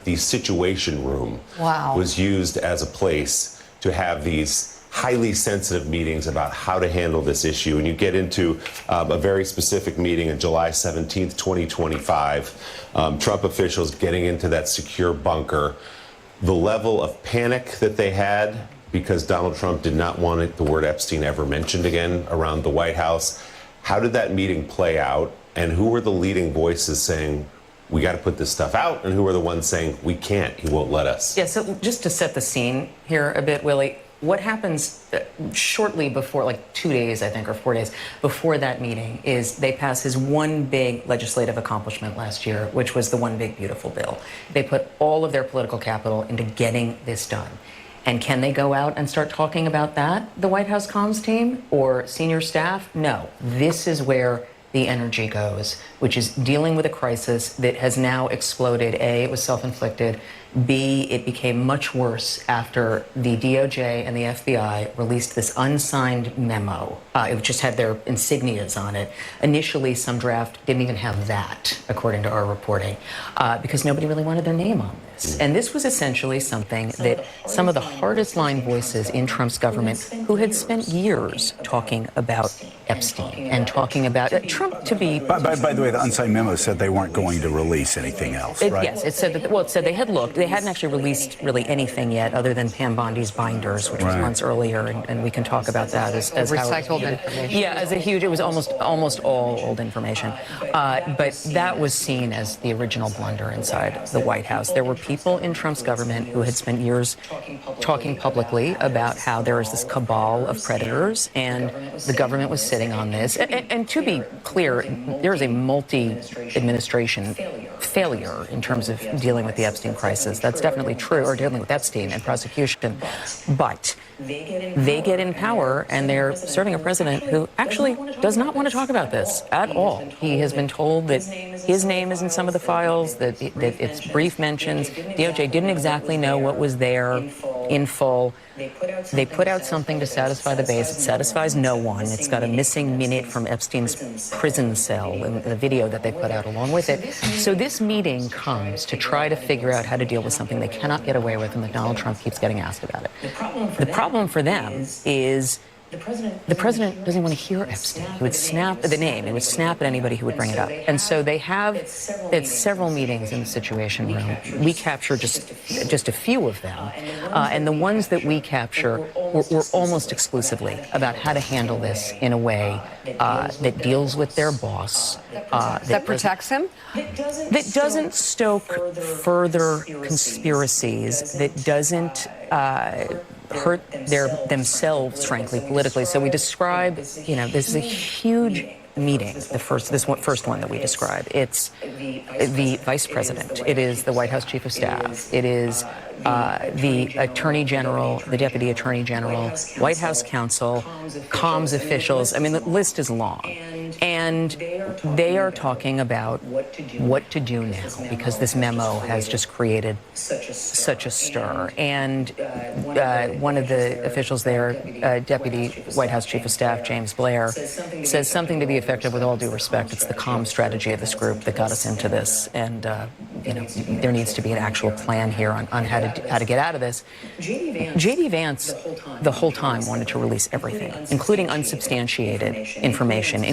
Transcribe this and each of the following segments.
the Situation Room was used as a place to have these highly sensitive meetings about how to handle this issue. And you get into a very specific meeting on July 17th, 2025, Trump officials getting into that secure bunker. The level of panic that they had because Donald Trump did not want the word Epstein ever mentioned again around the White House. How did that meeting play out? And who were the leading voices saying, we got to put this stuff out? And who were the ones saying, we can't, he won't let us? Yeah, so just to set the scene here a bit, Willie, what happens shortly before, like 2 days, I think, or 4 days before that meeting is they pass his one big legislative accomplishment last year, which was the One Big Beautiful Bill. They put all of their political capital into getting this done. And can they go out and start talking about that, the White House comms team or senior staff? No. This is where the energy goes, which is dealing with a crisis that has now exploded. A, it was self-inflicted. B, it became much worse after the DOJ and the FBI released this unsigned memo. It just had their insignias on it. Initially, some draft didn't even have that, according to our reporting, because nobody really wanted their name on this. And this was essentially something that some of the hardest line voices in Trump's government, who had spent years talking about Epstein and talking about Trump to be... By the way, the unsigned memo said they weren't going to release anything else, right? Yes, it said that, well, it said they had looked. They hadn't actually released really anything yet other than Pam Bondi's binders, which was months earlier, and we can talk about that as recycled information. Yeah, as a huge, it was almost all old information. But that was seen as the original blunder inside the White House. There were people in Trump's government who had spent years talking publicly about how there is this cabal of predators, and the government was sitting on this. And to be clear, there is a multi-administration failure in terms of dealing with the Epstein crisis. That's definitely true, or dealing with Epstein and prosecution. But they get in power, and they're serving a president who actually does not want to talk about this at all. He has been told that his name is in some of the files, that it's brief mentions. DOJ didn't exactly know what was there in full. They put out something to satisfy the base. It satisfies no one. It's got a missing minute from Epstein's prison cell in the video that they put out along with it. So this meeting comes to try to figure out how to deal with something they cannot get away with and that Donald Trump keeps getting asked about it. The problem for them is the president doesn't want to hear Epstein. He would snap at the name. He would snap at anybody who would bring it up. And so they have several meetings in the Situation Room. We capture just a few of them. And the ones that we capture were almost exclusively about how to handle this in a way that deals with their boss. That protects him? That doesn't stoke further conspiracies, that doesn't hurt themselves, frankly, politically. So we describe, this is a huge meeting, this first one that we describe. It's the vice president. It is the White House chief of staff. It is the attorney general, the deputy attorney general, White House counsel, comms officials. I mean, the list is long. And they are talking about what to do now because this memo has just created such a stir. And one of the officials there, Deputy White House Chief of Staff James Blair, says something to the effect of, with all due respect, it's the comm strategy of this group that got us into this. And, there needs to be an actual plan here on how to get out of this. J.D. Vance, the whole time, wanted to release everything, including unsubstantiated information,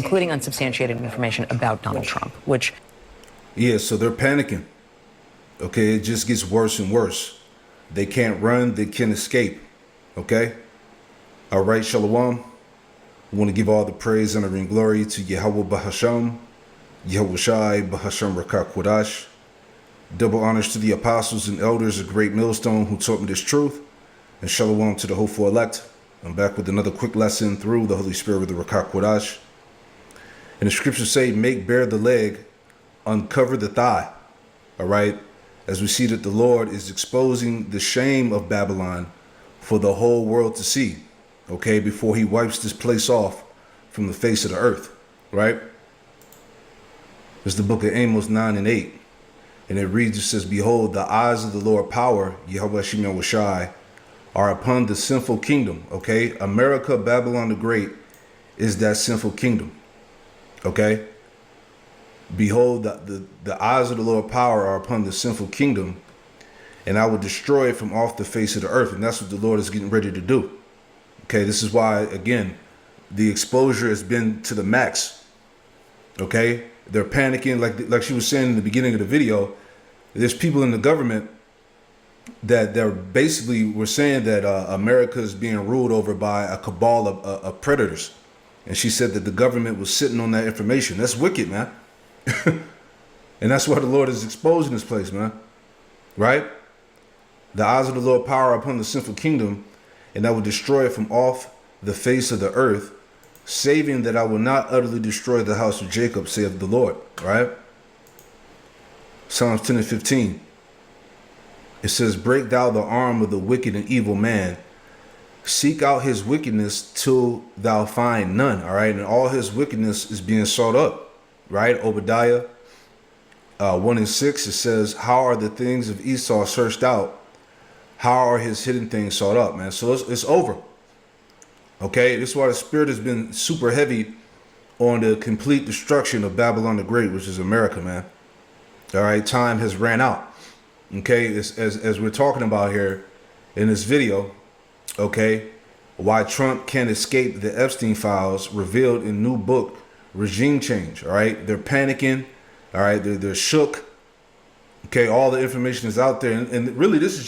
about Donald Trump, which... Yeah, so they're panicking. Okay, it just gets worse and worse. They can't run, they can't escape. Okay? All right, Shalom. We want to give all the praise, honor, and glory to YAHAWAH BAHASHAM, YAHAWASHI, BAHASHAM RAWCHAA QADASH. Double honors to the apostles and elders of Great Millstone who taught me this truth. And Shalom to the hopeful elect. I'm back with another quick lesson through the Holy Spirit of the RAWCHAA QADASH. And the scriptures say, make bare the leg, uncover the thigh. All right? As we see that the Lord is exposing the shame of Babylon for the whole world to see. Okay? Before he wipes this place off from the face of the earth. Right? It's the book of Amos 9 and 8. And it reads, it says, behold, the eyes of the Lord power, YAHAWASHI, are upon the sinful kingdom. Okay? America, Babylon the Great, is that sinful kingdom. Okay? Behold, the eyes of the Lord power are upon the sinful kingdom, and I will destroy it from off the face of the earth. And that's what the Lord is getting ready to do. Okay, this is why, again, the exposure has been to the max. Okay, they're panicking, like she was saying in the beginning of the video. There's people in the government that they're basically were saying that America is being ruled over by a cabal of predators, and she said that the government was sitting on that information. That's wicked, man. And that's why the Lord is exposing this place, man. Right? The eyes of the Lord power upon the sinful kingdom, and I will destroy it from off the face of the earth, saving that I will not utterly destroy the house of Jacob, saith the Lord. Right? Psalms 10 and 15. It says, break thou the arm of the wicked and evil man. Seek out his wickedness till thou find none. All right. And all his wickedness is being sought up. Right. Obadiah 1 and 6. It says, how are the things of Esau searched out? How are his hidden things sought up, man? So it's over. Okay. This is why the spirit has been super heavy on the complete destruction of Babylon the Great, which is America, man. All right. Time has ran out. Okay, as we're talking about here in this video, okay, why Trump can't escape the Epstein files revealed in new book, Regime Change. All right, they're panicking. All right, they're shook. Okay, all the information is out there, and really this is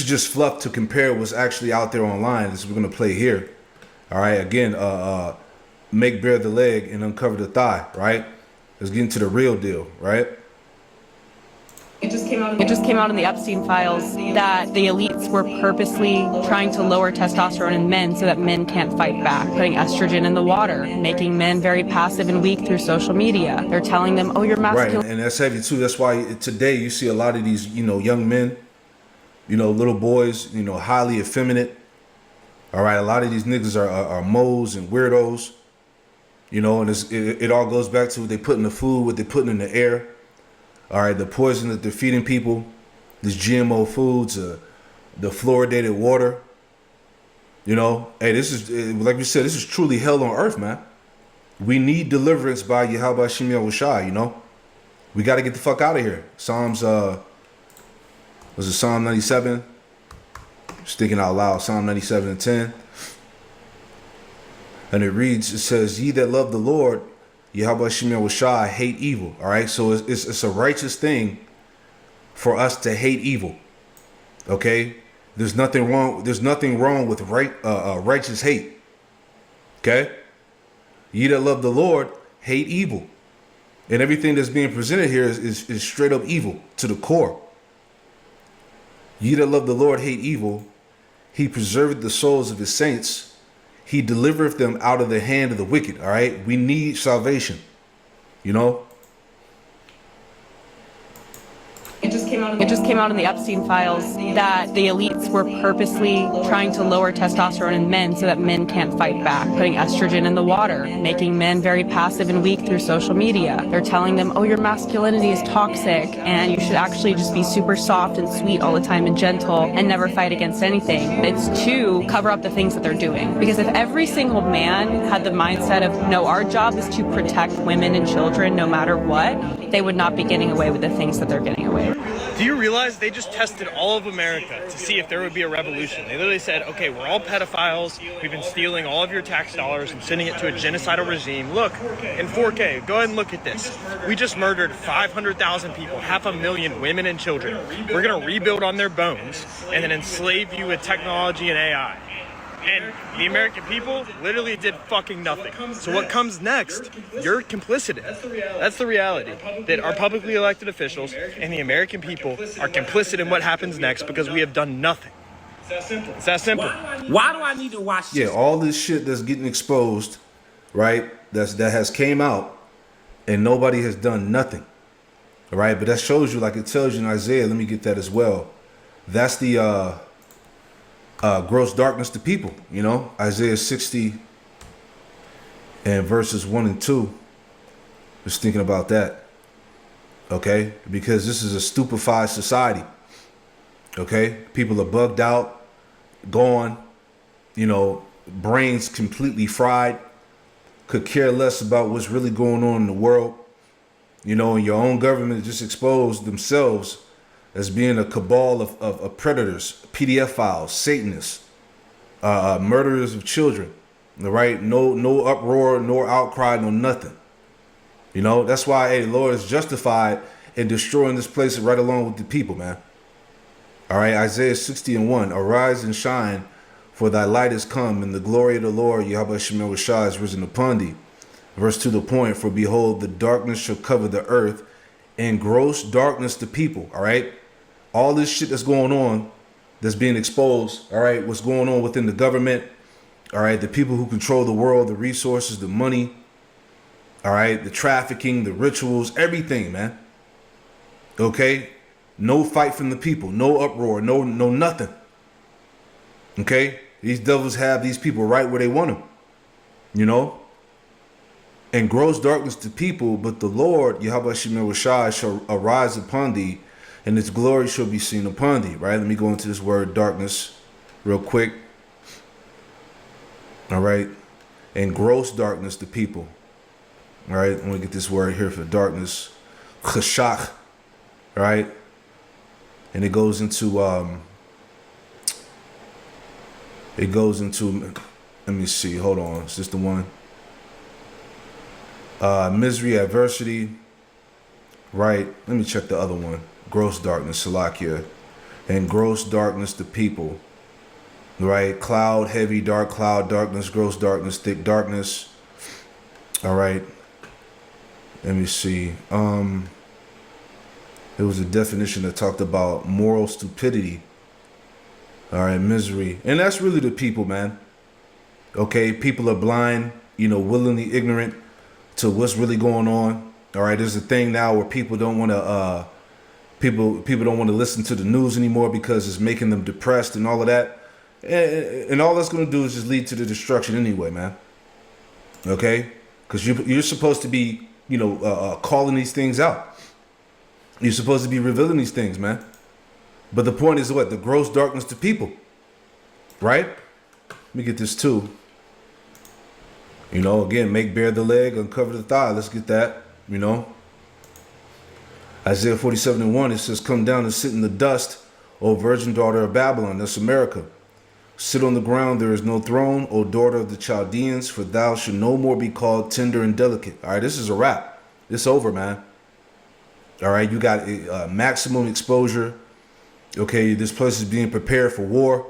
just fluff to compare what's actually out there online. This we're gonna play here. All right, again, make bare the leg and uncover the thigh. Right, let's get into the real deal. Right. It just came out in the Epstein files that the elites were purposely trying to lower testosterone in men so that men can't fight back, putting estrogen in the water, making men very passive and weak through social media. They're telling them, oh, you're masculine. Right, and that's heavy too. That's why today you see a lot of these, young men, little boys, highly effeminate. All right, a lot of these niggas are moles and weirdos, and it all goes back to what they put in the food, what they putting in the air. All right, the poison that they're feeding people, these GMO foods, the fluoridated water. Hey, this is, like we said, this is truly hell on earth, man. We need deliverance by YAHAWASHI, We got to get the fuck out of here. Psalms, was it Psalm 97? Just thinking out loud, Psalm 97 and 10. And it says, ye that love the Lord, YAHAWASHI, hate evil. All right, so it's a righteous thing for us to hate evil. Okay, there's nothing wrong. There's nothing wrong with righteous hate. Okay, ye that love the Lord hate evil, and everything that's being presented here is straight up evil to the core. Ye that love the Lord hate evil. He preserveth the souls of his saints. He delivereth them out of the hand of the wicked. All right. We need salvation. It just came out in the Epstein files that the elites were purposely trying to lower testosterone in men so that men can't fight back, putting estrogen in the water, making men very passive and weak through social media. They're telling them, oh, your masculinity is toxic and you should actually just be super soft and sweet all the time and gentle and never fight against anything. It's to cover up the things that they're doing. Because if every single man had the mindset of, no, our job is to protect women and children no matter what, they would not be getting away with the things that they're getting away with. Do you realize they just tested all of America to see if there would be a revolution? They literally said, okay, we're all pedophiles. We've been stealing all of your tax dollars and sending it to a genocidal regime. Look, in 4K, go ahead and look at this. We just murdered 500,000 people, 500,000 women and children. We're going to rebuild on their bones and then enslave you with technology and AI. And the American people literally did fucking nothing. So what comes next, you're complicit in. That's the reality. That our publicly elected officials and the American people are complicit in what happens next because we have done nothing. It's that simple. Why do I need to watch this? Yeah, all this shit that's getting exposed, right? That has came out and nobody has done nothing. All right, but that shows you, like it tells you in Isaiah, let me get that as well. That's the gross darkness to people, Isaiah 60 and verses 1 and 2. Just thinking about that. Okay, because this is a stupefied society. Okay, people are bugged out, gone, brains completely fried, could care less about what's really going on in the world. And your own government just exposed themselves as being a cabal of predators, PDF files, Satanists, murderers of children. All right, no uproar, no outcry, no nothing. You know, that's why, hey, the Lord is justified in destroying this place right along with the people, man. All right, Isaiah 60:1, arise and shine, for thy light is come, and the glory of the Lord, YAHAWASHI, is risen upon thee. Verse 2 the point, for behold, the darkness shall cover the earth, and gross darkness the people. All right, all this shit that's going on, that's being exposed, all right, what's going on within the government, all right, the people who control the world, the resources, the money, all right, the trafficking, the rituals, everything, man. Okay, no fight from the people, no uproar, no nothing. Okay, these devils have these people right where they want them, you know. And gross darkness to people, but the Lord, YAHAWASHI, shall arise upon thee, and its glory shall be seen upon thee. Right? Let me go into this word darkness real quick. All right, and gross darkness to people. All right, I'm gonna get this word here for darkness, chashach. Right, and it goes into let me see, hold on, is this the one? Misery, adversity, right? Let me check the other one. Gross darkness, Salakia, and gross darkness to people, right? Cloud, heavy, dark cloud, darkness, gross darkness, thick darkness. All right, let me see. There was a definition that talked about moral stupidity. All right, misery. And that's really the people, man. Okay, people are blind, you know, willingly ignorant to what's really going on. All right, there's a thing now where people don't want to people don't want to listen to the news anymore because it's making them depressed and all of that. And all that's going to do is just lead to the destruction anyway, man. Okay? Because you're supposed to be, you know, calling these things out. You're supposed to be revealing these things, man. But the point is what? The gross darkness to people. Right? Let me get this too. You know, again, make bare the leg, uncover the thigh. Let's get that, you know. Isaiah 47:1, it says, come down and sit in the dust, O virgin daughter of Babylon. That's America. Sit on the ground, there is no throne, O daughter of the Chaldeans, for thou shalt no more be called tender and delicate. All right, this is a wrap. It's over, man. All right, you got maximum exposure. Okay, this place is being prepared for war.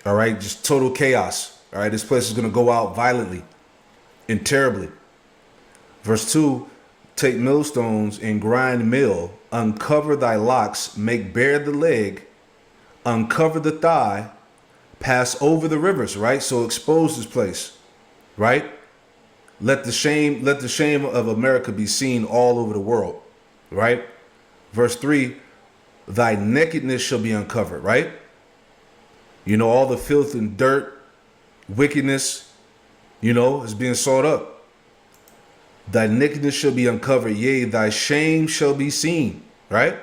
All right, just total chaos. All right, this place is going to go out violently and terribly. Verse 2, take millstones and grind mill, uncover thy locks, make bare the leg, uncover the thigh, pass over the rivers, right? So expose this place, right? Let the shame of America be seen all over the world, right? Verse 3, thy nakedness shall be uncovered, right? You know, all the filth and dirt, wickedness, you know, is being sought up. Thy nakedness shall be uncovered, yea, thy shame shall be seen, right?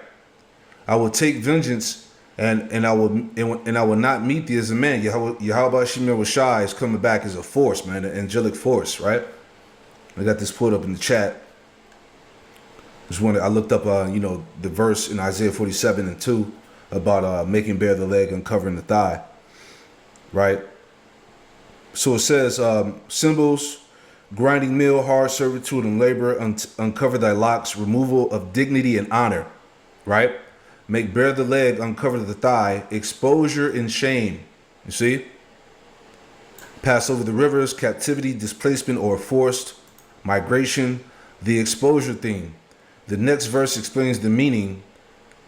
I will take vengeance and I will not meet thee as a man. YAHAWASHI is coming back as a force, man, an angelic force, right? I got this pulled up in the chat. I looked up, you know, the verse in Isaiah 47:2 about making bare the leg, uncovering the thigh, right? So it says, symbols, grinding mill, hard servitude and labor, uncover thy locks, removal of dignity and honor, right? Make bare the leg, uncover the thigh, exposure and shame. You see? Pass over the rivers, captivity, displacement, or forced migration, the exposure theme. The next verse explains the meaning.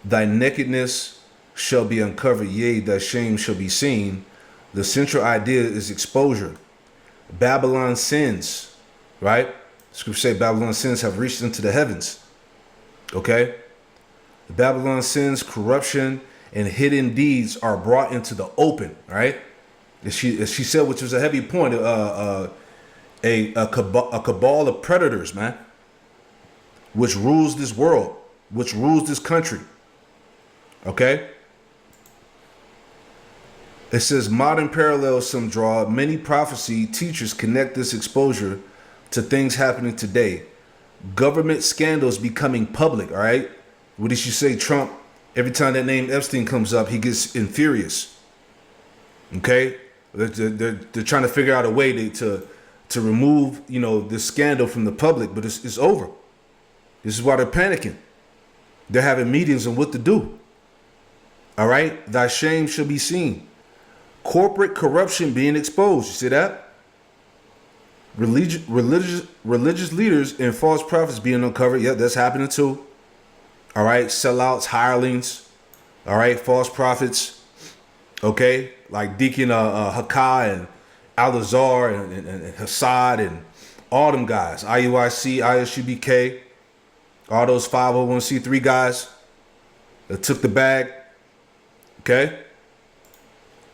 Thy nakedness shall be uncovered, yea, thy shame shall be seen. The central idea is exposure. Babylon's sins, right? Scripture say Babylon's sins have reached into the heavens. Okay? Babylon's sins, corruption, and hidden deeds are brought into the open, right? As she said, which was a heavy point, a cabal of predators, man, which rules this world, which rules this country. Okay? It says modern parallels some draw. Many prophecy teachers connect this exposure to things happening today. Government scandals becoming public, all right? What did she say? Trump Every time that name Epstein comes up, he gets infurious. Okay? They're trying to figure out a way to remove, you know, this scandal from the public, but it's over. This is why they're panicking. They're having meetings on what to do. All right? Thy shame shall be seen. Corporate corruption being exposed. You see that? Religious leaders and false prophets being uncovered. Yeah, that's happening too. All right? Sellouts, hirelings. All right? False prophets. Okay? Like Deacon Hakah and Al-Azhar and Hassad and all them guys. IUIC, ISUBK. All those 501c3 guys that took the bag. Okay?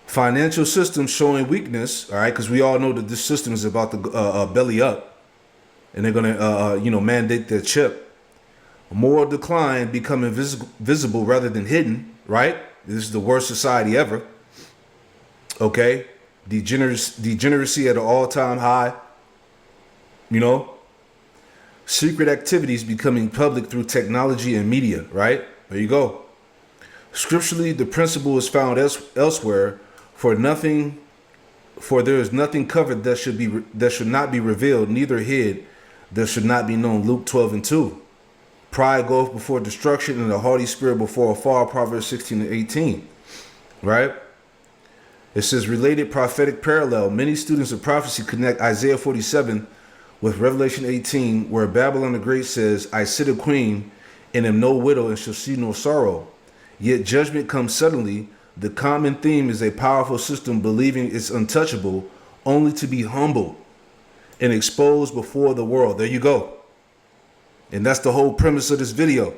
Financial system showing weakness, all right, because we all know that this system is about to belly up, and they're gonna, mandate their chip. Moral decline becoming visible rather than hidden, right? This is the worst society ever. Okay, degeneracy at an all-time high. You know, secret activities becoming public through technology and media, right? There you go. Scripturally, the principle is found elsewhere. For there is nothing covered that should not be revealed, neither hid that should not be known. Luke 12:2. Pride goeth before destruction, and a haughty spirit before a fall. Proverbs 16:18. Right? It says related prophetic parallel. Many students of prophecy connect Isaiah 47 with Revelation 18, where Babylon the Great says, "I sit a queen, and am no widow, and shall see no sorrow." Yet judgment comes suddenly. The common theme is a powerful system believing it's untouchable, only to be humbled and exposed before the world. There you go. And that's the whole premise of this video.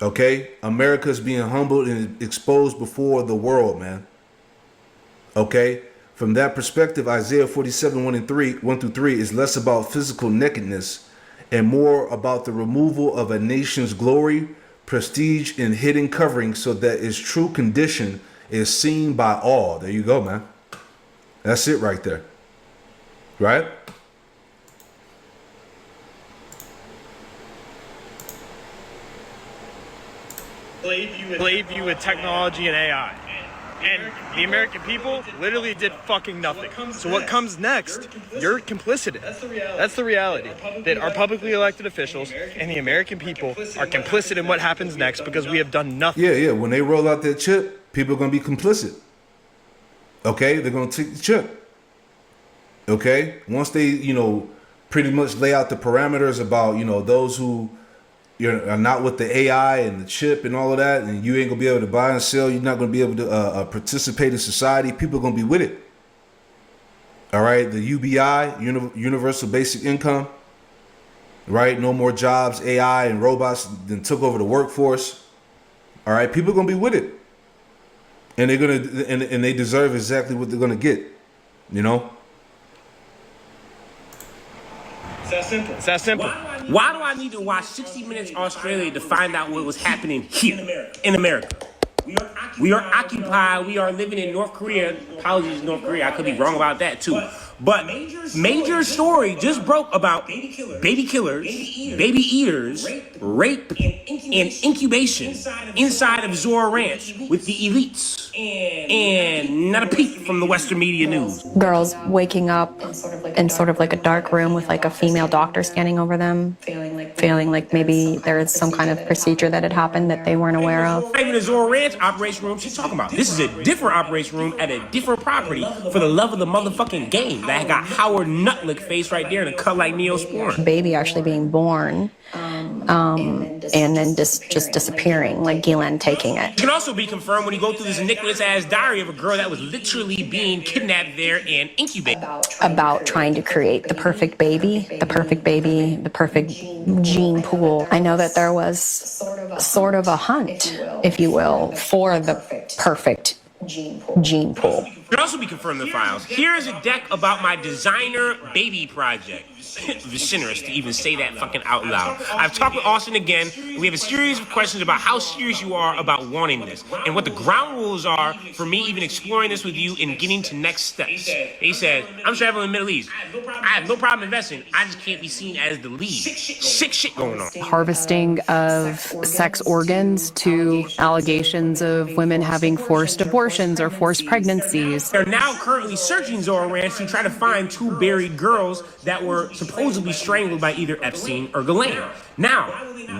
Okay? America's being humbled and exposed before the world, man. Okay? From that perspective, Isaiah 47, 1 through 3 is less about physical nakedness and more about the removal of a nation's glory, prestige, and hidden covering so that its true condition is seen by all. There you go, man. That's it right there. Right? Slave you with technology and AI. And the American people literally did fucking nothing. So what comes next, you're complicit in. That's the reality. That our publicly elected officials and the American people are complicit in what happens next because we have done nothing. Yeah. When they roll out that chip, people are going to be complicit. Okay? They're going to take the chip. Okay? Once they, pretty much lay out the parameters about, those who are not with the AI and the chip and all of that, and you ain't gonna be able to buy and sell, you're not gonna be able to participate in society, people are gonna be with it. All right, the UBI, Universal Basic Income, right? No more jobs, AI and robots then took over the workforce. All right, people are gonna be with it. And they're gonna and they deserve exactly what they're gonna get, It's that simple. It's that simple. Why do I need to watch 60 Minutes Australia to find out what was happening here in America? We are occupied. We are living in North Korea. Apologies, North Korea. I could be wrong about that too. But major story just broke about baby killers, baby eaters, rape, and incubation inside of Zora Ranch with the elites. And not a peep from the Western media news. Girls waking up in sort of like a dark room with like a female doctor standing over them, feeling like maybe there is some kind of procedure that had happened that they weren't aware of. Not even the Zora Ranch operation room she's talking about. This is a different operation room at a different property for the love of the motherfucking game. That got Howard Nutlick face right there in a cut like Neosporin. Baby actually being born, and then just disappearing, like Ghislaine taking it. It can also be confirmed when you go through this iniquitous-ass diary of a girl that was literally being kidnapped there and incubated. About trying to create the perfect baby, the perfect gene pool. I know that there was sort of a hunt, if you will, for the perfect gene pool. It can also be confirmed in the files. Here is a deck about my designer baby project. vociferous to even say that fucking out loud. I've talked with Austin again. And we have a series of questions about how serious you are about wanting this and what the ground rules are for me even exploring this with you and getting to next steps. He said, I'm traveling in the Middle East. I have no problem investing. I just can't be seen as the lead. Sick shit going on. Harvesting of sex organs to allegations of women having forced abortions or forced pregnancies. They're now currently searching Zora Ranch to try to find 2 buried girls that were supposedly strangled by either Epstein or Ghislaine. Now,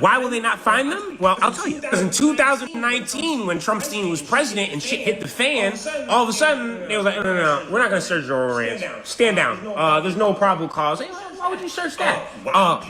why will they not find them? Well, I'll tell you. Because in 2019, when Trumpstein was president and shit hit the fan, all of a sudden, they were like, no, we're not going to search Zora Ranch. Stand down. There's no probable cause. Hey, why would you search that?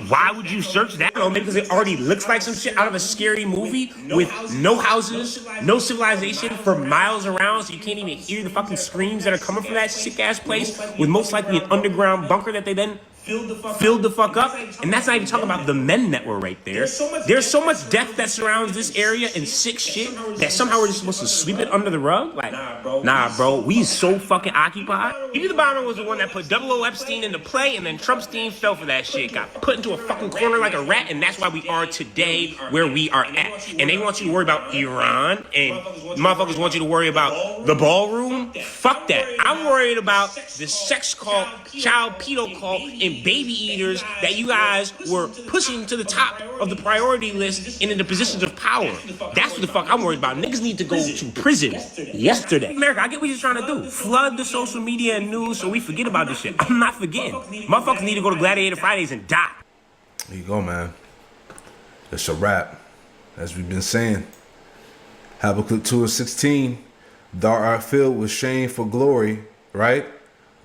Why would you search that? Maybe because it already looks like some shit out of a scary movie with no houses, no civilization for miles around, so you can't even hear the fucking screams that are coming from that sick-ass place, with most likely an underground bunker that they then filled the fuck up. And that's not even talking about the men that were right there. There's so much death that surrounds this area and sick shit that somehow we're just supposed to sweep it under the rug. Like, nah, bro, we so fucking occupied. Edie the Bomber was the one that put 00 Epstein into play, and then Trumpstein fell for that shit, got put into a fucking corner like a rat, and that's why we are today where we are at. And they want you to worry about Iran, and motherfuckers want you to worry about the ballroom. Fuck that. I'm worried about the sex cult, child pedo cult, and baby eaters that you guys were pushing to the top of the priority list and into positions of power. That's what the fuck I'm worried about. Niggas need to go to prison yesterday. America, I get what you're trying to do. Flood the social media and news so we forget about this shit. I'm not forgetting. Motherfuckers need to go to Gladiator Fridays and die. There you go, man. It's a wrap. As we've been saying. Habakkuk 2:16. Thou art filled with shame for glory, right?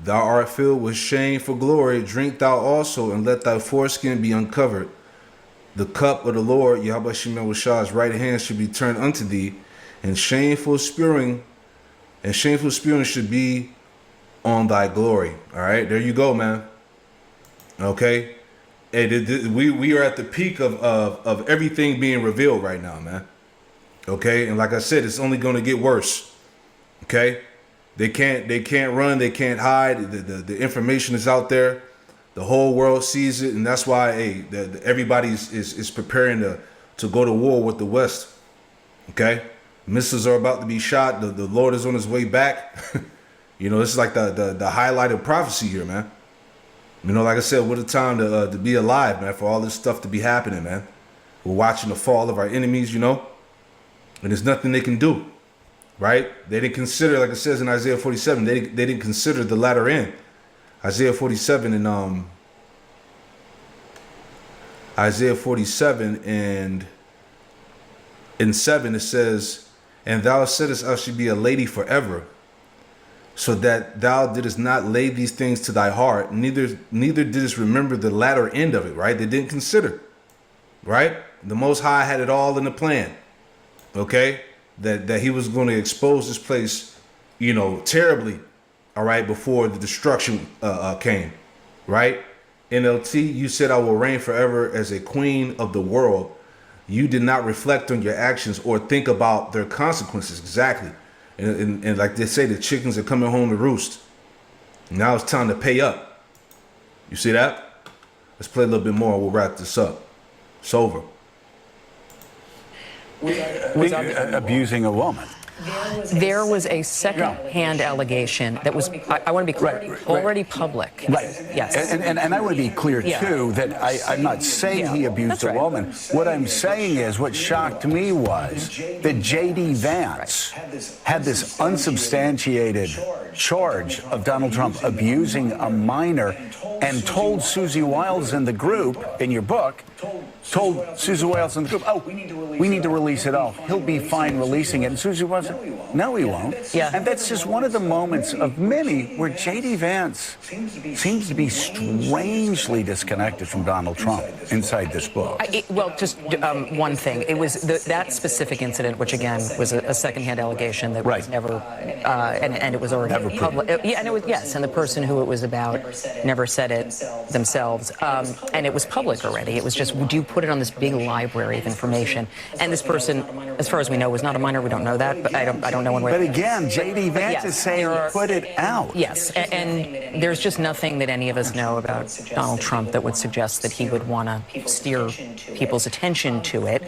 Thou art filled with shame for glory. Drink thou also, and let thy foreskin be uncovered. The cup of the Lord, YAHAWASHI's right hand should be turned unto thee, and shameful spewing should be on thy glory. All right, there you go, man. Okay, and we are at the peak of everything being revealed right now, man. Okay, and like I said, it's only going to get worse. Okay. They can't run, they can't hide. The information is out there. The whole world sees it, and that's why everybody is preparing to go to war with the West. Okay? Missiles are about to be shot. The Lord is on his way back. You know, this is like the highlight of prophecy here, man. You know, like I said, what a time to be alive, man, for all this stuff to be happening, man. We're watching the fall of our enemies, you know, and there's nothing they can do. Right? They didn't consider, like it says in Isaiah 47, they didn't consider the latter end. Isaiah 47 and Isaiah 47 and in 7 it says, and thou saidest I should be a lady forever, so that thou didst not lay these things to thy heart, neither didst remember the latter end of it. Right? They didn't consider. Right? The Most High had it all in the plan. Okay? That he was going to expose this place, you know, terribly, all right, before the destruction came, right? NLT, you said I will reign forever as a queen of the world. You did not reflect on your actions or think about their consequences. Exactly. And like they say, the chickens are coming home to roost. Now it's time to pay up. You see that? Let's play a little bit more. We'll wrap this up. It's over. Abusing a woman. There was a second-hand allegation that was, I want to be clear, already public. Right. Yes. And I want to be clear, too, that I'm not saying he abused a woman. What I'm saying is what shocked me was that J.D. Vance had this unsubstantiated charge of Donald Trump abusing a minor and told Susie Wiles in the group, in your book, told Susie Wiles in the group, oh, we need to release it all. He'll be fine releasing it. And Susie Wiles said, no, he won't. Yeah. And that's just one of the moments of many where J.D. Vance seems to be strangely disconnected from Donald Trump inside this book. Well, just one thing. It was that specific incident, which again was a second-hand allegation that was never, and it was already never put public. Yeah, and it was, yes, and the person who it was about never said it themselves. And it was public already. It was just, would you put it on this big library of information? And this person, as far as we know, was not a minor. We don't know that, but I don't know one way. But again, J.D. Vance is saying put it out. Yes, and there's just nothing that any of us know about Donald Trump that would suggest that he would want to steer people's attention to it.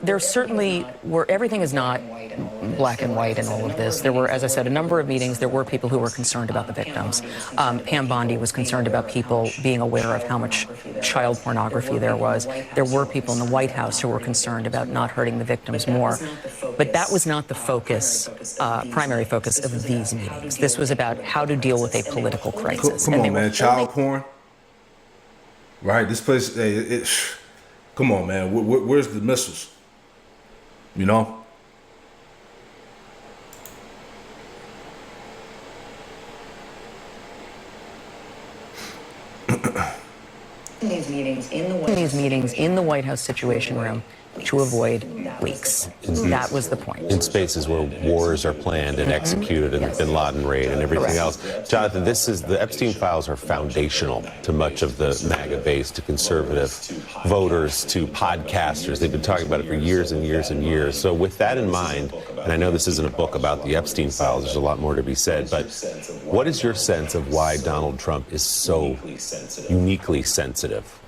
There certainly were, everything is not black and white in all of this. There were, as I said, a number of meetings. There were people who were concerned about the victims. Pam Bondi was concerned about people being aware of how much child pornography there was. There were people in the White House who were concerned about not hurting the victims more. But that was not the focus, primary focus of these meetings. This was about how to deal with a political crisis. Come on, man. Child porn? Right, this place, come on, man. Where's the missiles? You know? These meetings in the White House Situation Room to avoid leaks. That was the point. In spaces where wars are planned and executed and Bin Laden raid and everything else. Jonathan, the Epstein files are foundational to much of the MAGA base, to conservative voters, to podcasters. They've been talking about it for years and years and years. So with that in mind, and I know this isn't a book about the Epstein files, there's a lot more to be said, but what is your sense of why Donald Trump is so uniquely sensitive?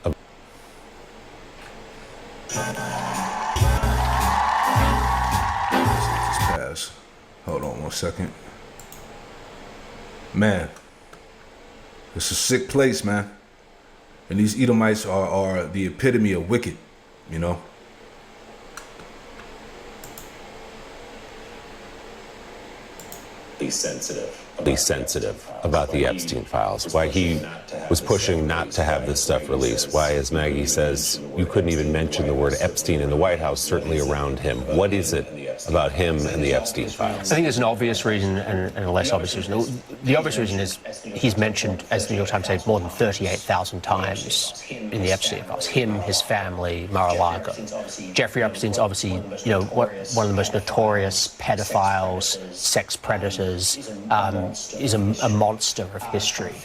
Hold on 1 second. Man, it's a sick place, man. And these Edomites are the epitome of wicked, you know? Be sensitive about the Epstein files, why he was pushing not to have this stuff released, why, as Maggie says, you couldn't even mention the word Epstein in the White House, certainly around him. What is it about him and the Epstein files? I think there's an obvious reason and a less obvious reason. The obvious reason is he's mentioned, as the New York Times said, more than 38,000 times in the Epstein files. Him, his family, Mar-a-Lago. Jeffrey Epstein's obviously, you know, one of the most notorious pedophiles, sex predators, is a monster of history.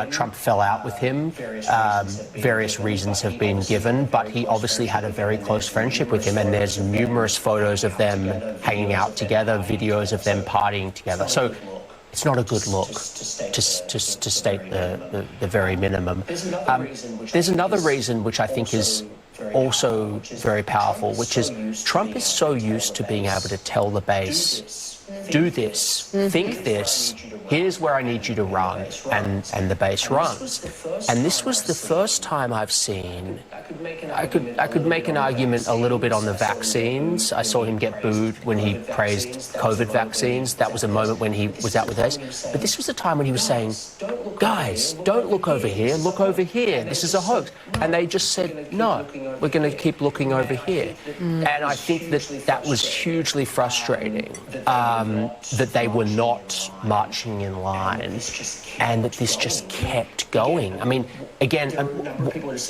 Trump fell out with him. Various reasons have been given, but he obviously had a very close friendship with him, and there's numerous photos of them hanging out together, videos of them partying together. So it's not a good look, to state the very minimum. There's another reason which I think is also very powerful, which is Trump is so used to being able to tell the base, do this, think this, here's where I need you to run, and the base runs. And this was the first time I've seen, I could make an argument a little bit on the vaccines. I saw him get booed when he praised COVID vaccines. That was a moment when he was out with us. But this was the time when he was saying, guys, don't look over here, look over here, this is a hoax. And they just said, no, we're going to keep looking over here. And I think that was hugely frustrating. That they were not marching in line and that this just kept going. I mean, again,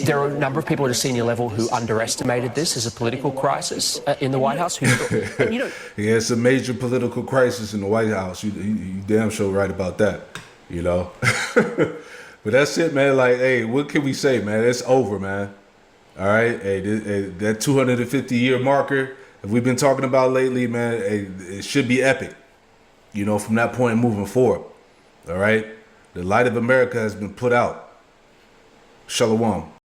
there are a number of people at a senior level who underestimated this as a political crisis in the White House. And, you know, yeah, it's a major political crisis in the White House. You damn sure right about that, you know? But that's it, man. Like, hey, what can we say, man? It's over, man. All right? Hey, that 250-year marker that we've been talking about lately, man, hey, it should be epic. You know, from that point moving forward, all right? The light of America has been put out. Shalom.